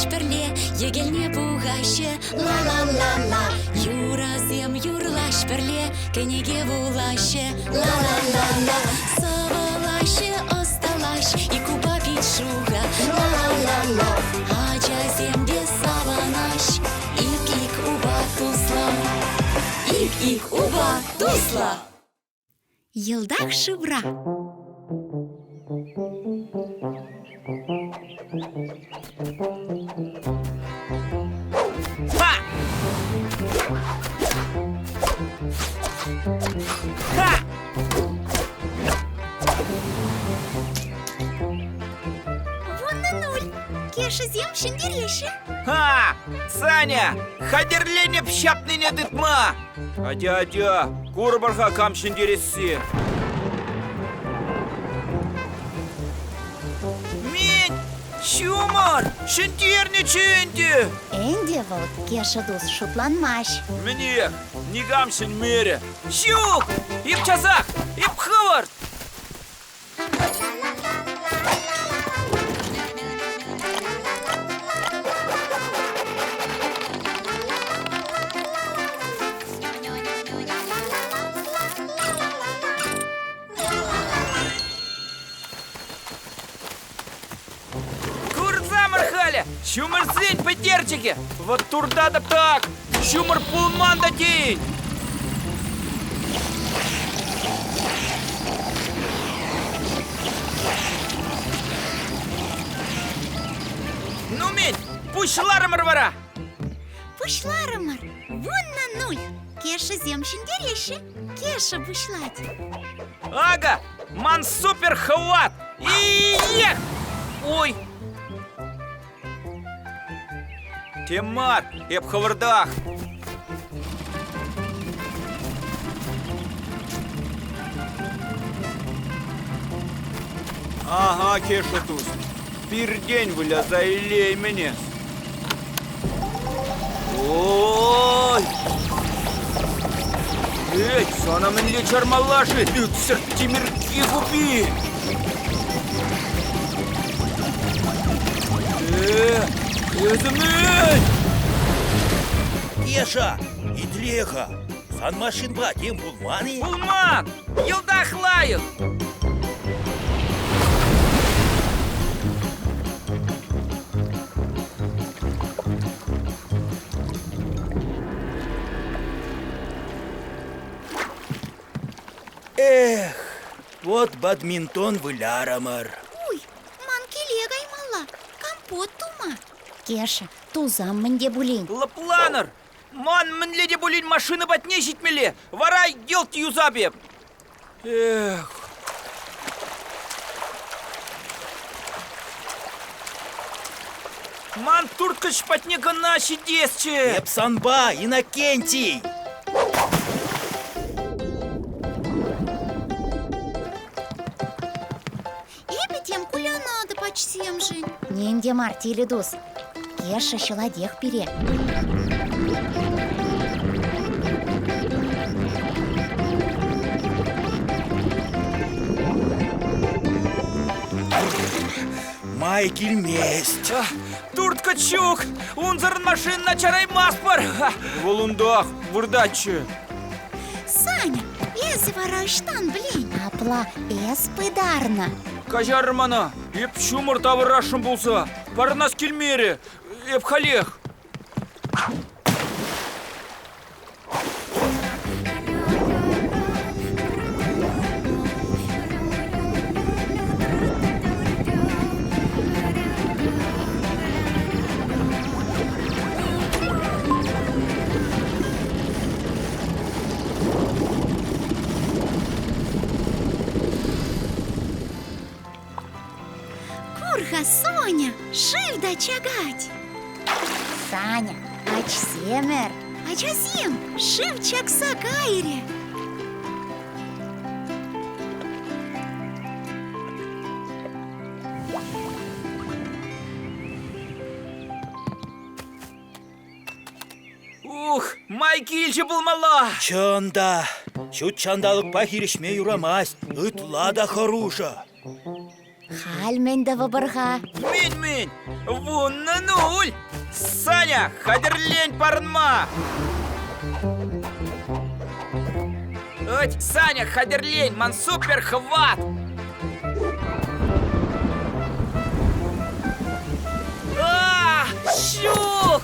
пірле, егелне бугаще, ла-ла-ла-ла. Юразем юрлаш пірле, кенеге вулаще, ла-ла-ла-ла. Савалаще осталаш, и куба пишуга, ла-ла-ла-ла. Ачаземде саванаш, ик-ик уба тусла, ик-ик уба тусла. Йылдах шыбра. Ха! Ха! Вон на нуль. Кеша зем шиндереше. Ха! Саня! Хадерлене пшапныне дытма! Адя, курбарха камшын дерессе. Мен! Шумар! Шиндерниченде! Энде вот кеша дус шупланмаш. Мне! Не гамшын мере! Щук! Ип часах! Ип хывард! Шумар зень петерчики! Вот турда да так! Шумар пулман да день! Ну, мень, пушларым рвара! Пушларымар, вон на нуль. Кеша зем шиндереше. Кеша бушлать. Ага, ман супер хват! И ех! Ой! Темат, еп хавардах! Ага, кеша туз. Пир день вылязай лей меня. Ой! Эй, сана менле чармалаши, үксір темірки купи! Өзімен! Кеша, итлеха, сан машинба тем булманы. Булман! Йылдах лайық! Эх, вот бадминтон вылярамар. Уй, манкеле гаймала. Компот тума. Кеша, тузам менде булин. Лапланар! Ман менледе булин машина батнешить меле! Варай делти юзабе! Эх! Ман турткач патнега наши десче! Эпсанба, Иннокентий. Эпитем куля надо почсем же. Ненде мартили дус. Кеша щеладех пере. Майкель месть. Турткачук! Унзарн машин на чарай маспар! Волундах, бурдачы! Саня, эзи вараштан, блин. Апла, эс пыдарна. Кажармана, еп шумыр тавырашым болса, парнас келмере, еп халех. Курха, Соня, шив да чагать. Саня, ач семер. Ачасем, шив чакса кайре. Ух, майкильче был мала. Чанда, чуть чандалық пахиришме юрамас, ытла да харуша. Хальмен да вабырға. Мень, Вон на нуль! Саня, хадерлень парнма! Ать, Саня, хадерлень, ман супер хват! А, щук!